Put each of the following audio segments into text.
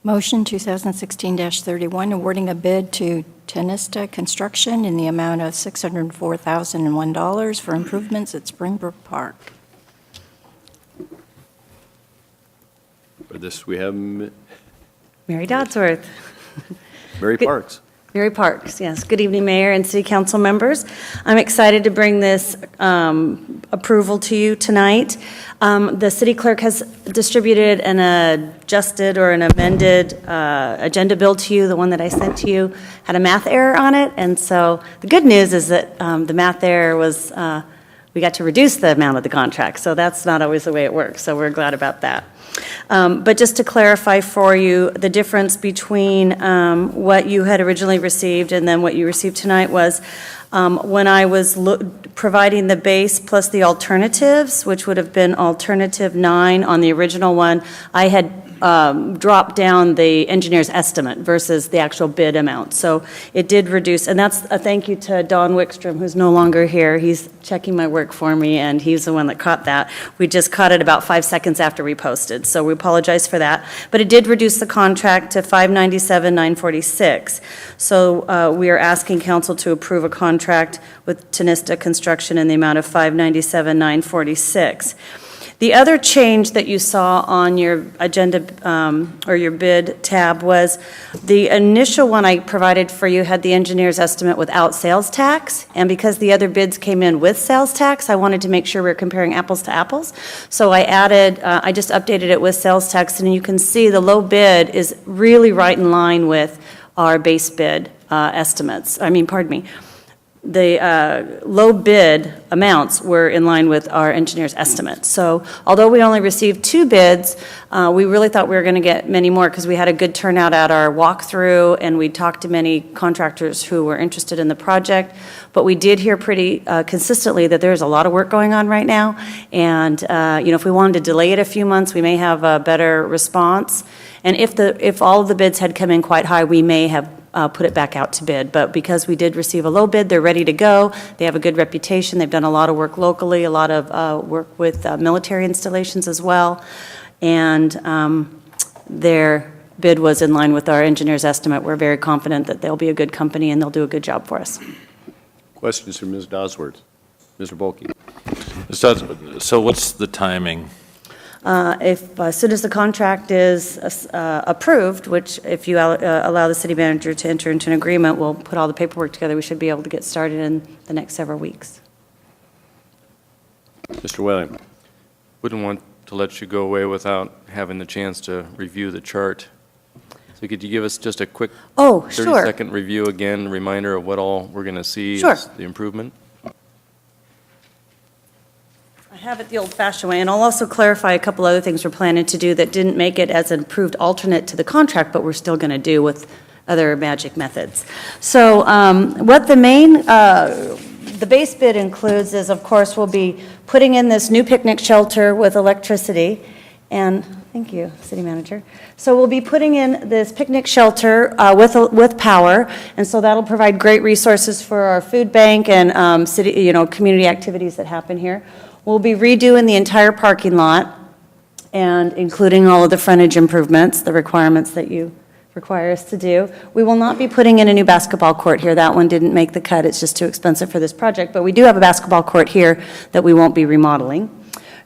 Motion 2016-31, awarding a bid to Tenista Construction in the amount of $604,001 for improvements at Springbrook Park. For this, we have Mary Dodsworth. Mary Parks. Mary Parks, yes. Good evening, Mayor and City Council members. I'm excited to bring this approval to you tonight. The city clerk has distributed an adjusted or an amended agenda bill to you. The one that I sent to you had a math error on it, and so the good news is that the math error was, we got to reduce the amount of the contract, so that's not always the way it works, so we're glad about that. But just to clarify for you, the difference between what you had originally received and then what you received tonight was when I was providing the base plus the alternatives, which would have been alternative 9 on the original one, I had dropped down the engineer's estimate versus the actual bid amount. So it did reduce, and that's a thank you to Don Wickstrom, who's no longer here. He's checking my work for me, and he's the one that caught that. We just caught it about 5 seconds after we posted, so we apologize for that. But it did reduce the contract to $597,946. So we are asking council to approve a contract with Tenista Construction in the amount of $597,946. The other change that you saw on your agenda or your bid tab was the initial one I provided for you had the engineer's estimate without sales tax, and because the other bids came in with sales tax, I wanted to make sure we were comparing apples to apples. So I added, I just updated it with sales tax, and you can see the low bid is really right in line with our base bid estimates. The low bid amounts were in line with our engineer's estimates. So although we only received 2 bids, we really thought we were going to get many more because we had a good turnout at our walkthrough and we talked to many contractors who were interested in the project. But we did hear pretty consistently that there's a lot of work going on right now. And if we wanted to delay it a few months, we may have a better response. And if all of the bids had come in quite high, we may have put it back out to bid. But because we did receive a low bid, they're ready to go. They have a good reputation. They've done a lot of work locally, a lot of work with military installations as well. And their bid was in line with our engineer's estimate. We're very confident that they'll be a good company and they'll do a good job for us. Questions from Ms. Dodsworth? Mr. Bolke? Ms. Dodsworth, so what's the timing? If as soon as the contract is approved, which if you allow the city manager to enter into an agreement, we'll put all the paperwork together. We should be able to get started in the next several weeks. Mr. Whalen? Wouldn't want to let you go away without having the chance to review the chart. So could you give us just a quick 30-second review again, reminder of what all we're going to see as the improvement? I have it the old-fashioned way, and I'll also clarify a couple other things we're planning to do that didn't make it as an approved alternate to the contract, but we're still going to do with other magic methods. So what the base bid includes is, of course, we'll be putting in this new picnic shelter with electricity, and thank you, City Manager. So we'll be putting in this picnic shelter with power, and so that'll provide great resources for our food bank and community activities that happen here. We'll be redoing the entire parking lot and including all of the frontage improvements, the requirements that you require us to do. We will not be putting in a new basketball court here. That one didn't make the cut. It's just too expensive for this project. But we do have a basketball court here that we won't be remodeling.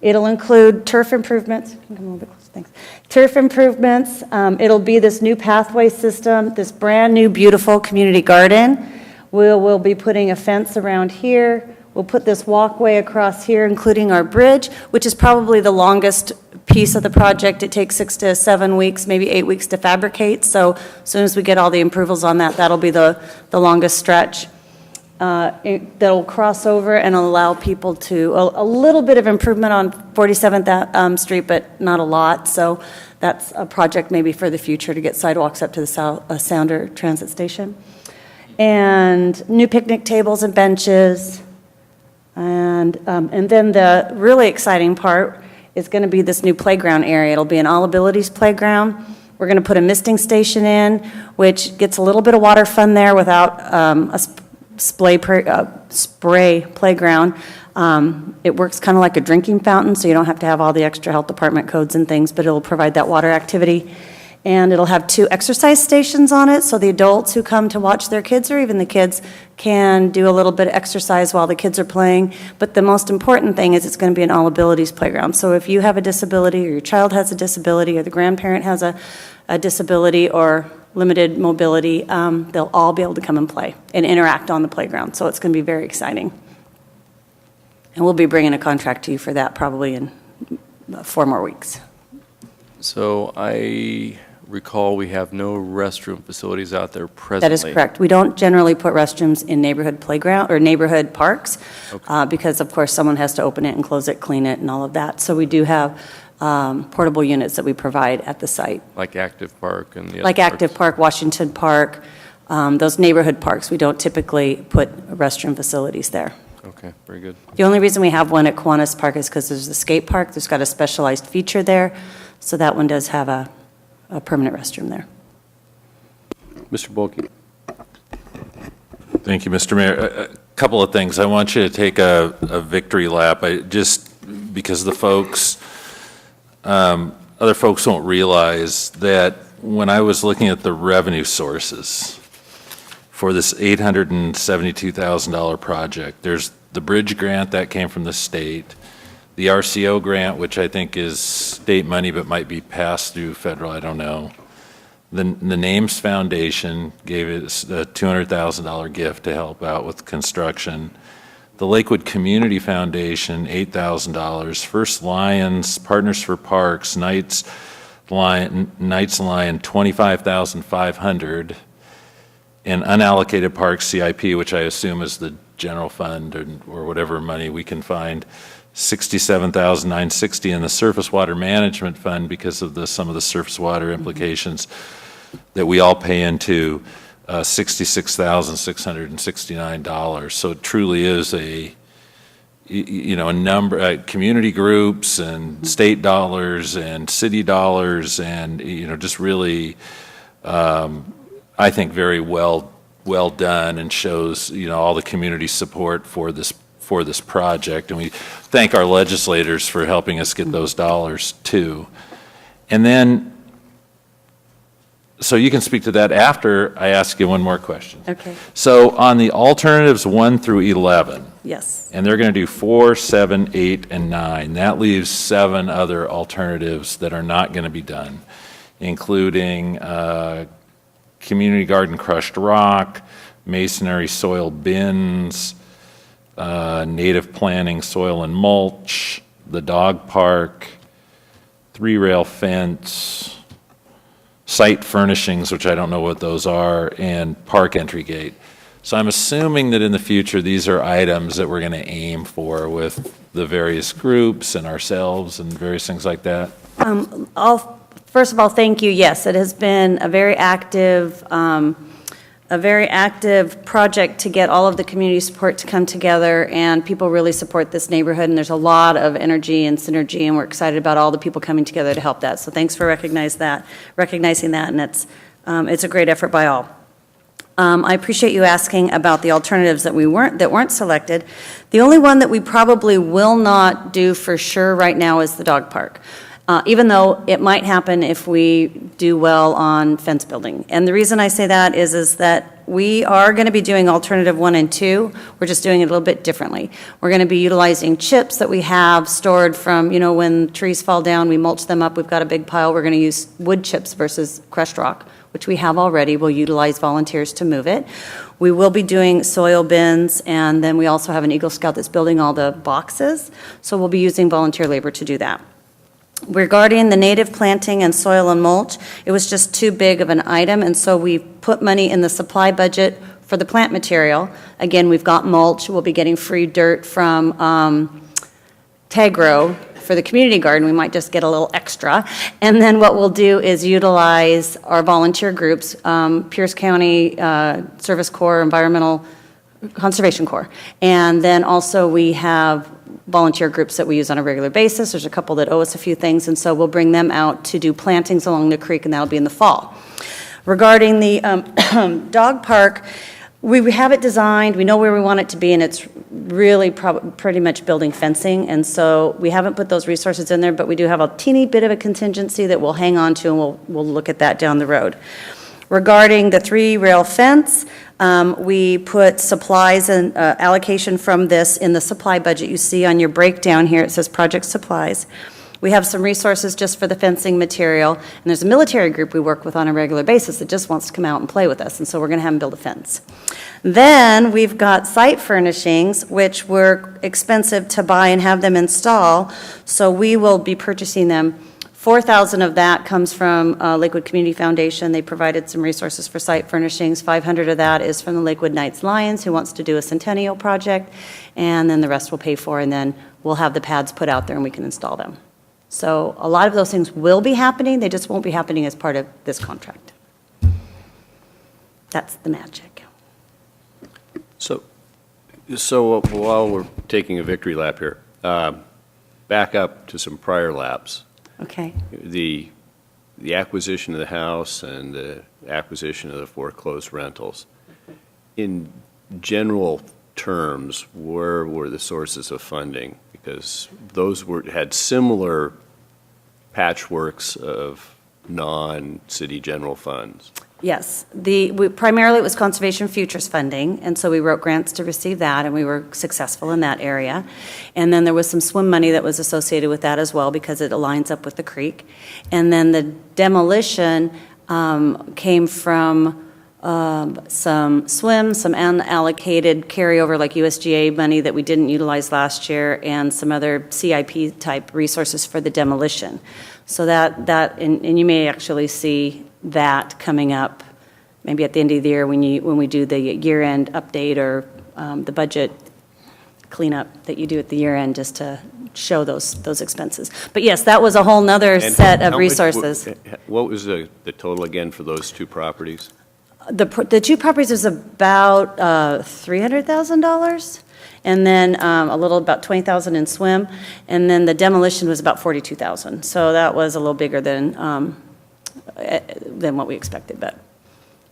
It'll include turf improvements. Come a little bit closer, thanks. Turf improvements. It'll be this new pathway system, this brand new beautiful community garden. We'll be putting a fence around here. We'll put this walkway across here, including our bridge, which is probably the longest piece of the project. It takes 6 to 7 weeks, maybe 8 weeks to fabricate. So as soon as we get all the approvals on that, that'll be the longest stretch. That'll cross over and allow people to, a little bit of improvement on 47th Street, but not a lot. So that's a project maybe for the future to get sidewalks up to the Sounder Transit Station. And new picnic tables and benches. And then the really exciting part is going to be this new playground area. It'll be an all abilities playground. We're going to put a misting station in, which gets a little bit of water fun there without a spray playground. It works kind of like a drinking fountain, so you don't have to have all the extra health department codes and things, but it'll provide that water activity. and it'll have 2 exercise stations on it, so the adults who come to watch their kids, or even the kids, can do a little bit of exercise while the kids are playing. But the most important thing is it's going to be an all-abilities playground. So if you have a disability, or your child has a disability, or the grandparent has a disability or limited mobility, they'll all be able to come and play and interact on the playground. So it's going to be very exciting. And we'll be bringing a contract to you for that probably in 4 more weeks. So I recall we have no restroom facilities out there presently. That is correct. We don't generally put restrooms in neighborhood playground or neighborhood parks because, of course, someone has to open it and close it, clean it, and all of that. So we do have portable units that we provide at the site. Like Active Park and the other Like Active parks? Park, Washington Park, those neighborhood parks. We don't typically put restroom facilities there. Okay, very good. The only reason we have one at Kiwanis Park is because there's the skate park. There's got a specialized feature there, so that one does have a permanent restroom there. Mr. Bulkey. Thank you, Mr. Mayor. A couple of things. I want you to take a victory lap. Just because the folks, other folks won't realize that when I was looking at the revenue sources for this $872,000 project, there's the bridge grant that came from the state, the RCO grant, which I think is state money but might be passed through federal, I don't know. The NAMES Foundation gave us a $200,000 gift to help out with construction. The Lakewood Community Foundation, $8,000. First Lions, Partners for Parks, Knights Lion, $25,500. And unallocated parks CIP, which I assume is the general fund or whatever money we can find, $67,960 in the Surface Water Management Fund because of some of the surface water implications that we all pay into, $66,669. So it truly is a number, community groups and state dollars and city dollars and, just really, I think very well done and shows, all the community support for this project. And we thank our legislators for helping us get those dollars too. And then, so you can speak to that after I ask you one more question. Okay. So on the alternatives 1 through 11, Yes. and they're going to do 4, 7, 8, and 9. That leaves 7 other alternatives that are not going to be done, including community garden crushed rock, masonry soil bins, native planting soil and mulch, the dog park, 3-rail fence, site furnishings, which I don't know what those are, and park entry gate. So I'm assuming that in the future, these are items that we're going to aim for with the various groups and ourselves and various things like that. First of all, thank you. Yes, it has been a very active project to get all of the community support to come together, and people really support this neighborhood, and there's a lot of energy and synergy, and we're excited about all the people coming together to help that. So thanks for recognizing that, and it's a great effort by all. I appreciate you asking about the alternatives that weren't selected. The only one that we probably will not do for sure right now is the dog park. Even though it might happen if we do well on fence building. And the reason I say that is that we are going to be doing alternative 1 and 2. We're just doing it a little bit differently. We're going to be utilizing chips that we have stored from, when trees fall down, we mulch them up. We've got a big pile. We're going to use wood chips versus crushed rock, which we have already. We'll utilize volunteers to move it. We will be doing soil bins, and then we also have an Eagle Scout that's building all the boxes. So we'll be using volunteer labor to do that. Regarding the native planting and soil and mulch, it was just too big of an item, and so we put money in the supply budget for the plant material. Again, we've got mulch. We'll be getting free dirt from Tegro for the community garden. We might just get a little extra. And then what we'll do is utilize our volunteer groups, Pierce County Service Corps, Environmental Conservation Corps. And then also we have volunteer groups that we use on a regular basis. There's a couple that owe us a few things, and so we'll bring them out to do plantings along the creek, and that'll be in the fall. Regarding the dog park, We have it designed, we know where we want it to be, and it's really pretty much building fencing, and so we haven't put those resources in there, but we do have a teeny bit of a contingency that we'll hang on to, and we'll look at that down the road. Regarding the 3-rail fence, we put supplies and allocation from this in the supply budget. You see on your breakdown here, it says project supplies. We have some resources just for the fencing material, and there's a military group we work with on a regular basis that just wants to come out and play with us, and so we're going to have them build a fence. Then we've got site furnishings, which were expensive to buy and have them install, so we will be purchasing them. $4,000 of that comes from Lakewood Community Foundation. They provided some resources for site furnishings. $500 of that is from the Lakewood Knights Lions, who wants to do a centennial project, and then the rest we'll pay for, and then we'll have the pads put out there and we can install them. So a lot of those things will be happening, they just won't be happening as part of this contract. That's the magic. So while we're taking a victory lap here, back up to some prior laps. Okay. The acquisition of the house and the acquisition of the foreclosed rentals. In general terms, where were the sources of funding? Because those had similar patchworks of non-city general funds. Yes, primarily it was conservation futures funding, and so we wrote grants to receive that, and we were successful in that area. And then there was some swim money that was associated with that as well, because it aligns up with the creek. And then the demolition came from some swim, some unallocated carryover like USGA money that we didn't utilize last year, and some other CIP type resources for the demolition. So and you may actually see that coming up maybe at the end of the year when we do the year-end update or the budget cleanup that you do at the year-end, just to show those expenses. But yes, that was a whole nother set of resources. What was the total again for those two properties? The two properties is about $300,000, and then a little about $20,000 in swim, and then the demolition was about $42,000. So that was a little bigger than what we expected, but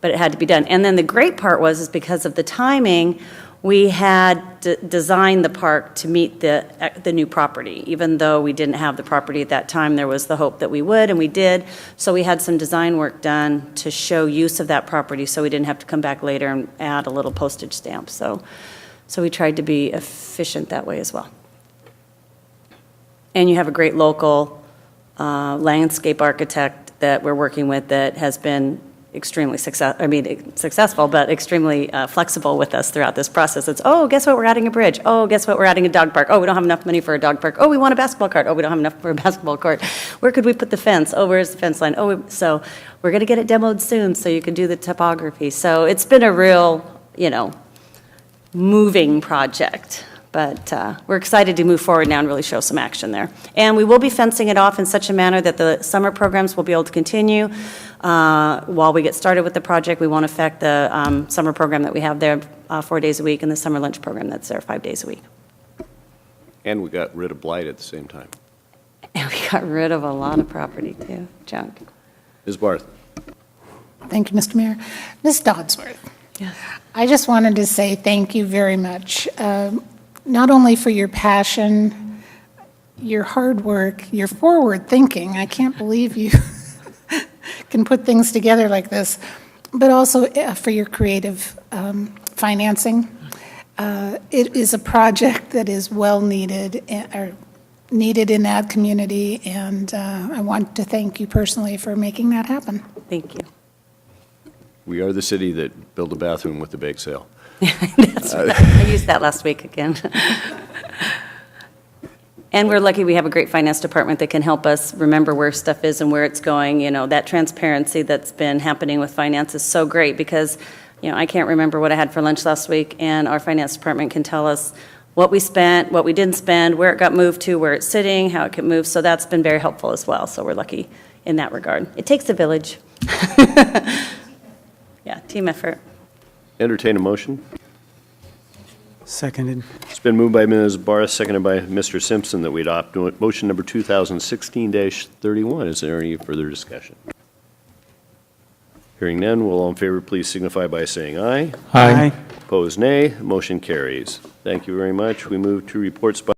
it had to be done. And then the great part is because of the timing, we had designed the park to meet the new property. Even though we didn't have the property at that time, there was the hope that we would, and we did. So we had some design work done to show use of that property, so we didn't have to come back later and add a little postage stamp. So we tried to be efficient that way as well. And you have a great local landscape architect that we're working with that has been extremely successful, but extremely flexible with us throughout this process. It's, oh, guess what, we're adding a bridge. Oh, guess what, we're adding a dog park. Oh, we don't have enough money for a dog park. Oh, we want a basketball court. Oh, we don't have enough for a basketball court. Where could we put the fence? Oh, where's the fence line? Oh, so we're going to get it demoed soon so you can do the topography. So it's been a real, moving project. But we're excited to move forward now and really show some action there. And we will be fencing it off in such a manner that the summer programs will be able to continue. While we get started with the project, we won't affect the summer program that we have there 4 days a week, and the summer lunch program that's there 5 days a week. And we got rid of blight at the same time. And we got rid of a lot of property, too, junk. Ms. Barth. Thank you, Mr. Mayor. Ms. Dodsworth. Yes. I just wanted to say thank you very much. Not only for your passion, your hard work, your forward thinking. I can't believe you can put things together like this, but also for your creative financing. It is a project that is well needed, or needed in that community, and I want to thank you personally for making that happen. Thank you. We are the city that built a bathroom with the bake sale. That's right. I used that last week again. And we're lucky we have a great finance department that can help us remember where stuff is and where it's going. That transparency that's been happening with finance is so great because, I can't remember what I had for lunch last week, and our finance department can tell us what we spent, what we didn't spend, where it got moved to, where it's sitting, how it can move. So that's been very helpful as well. So we're lucky in that regard. It takes a village. Yeah, team effort. Entertain a motion. Seconded. It's been moved by Ms. Barth, seconded by Mr. Simpson, that we adopt motion number 2016-31. Is there any further discussion? Hearing none, will all in favor please signify by saying aye. Aye. Opposed, nay. Motion carries. Thank you very much. We move to reports by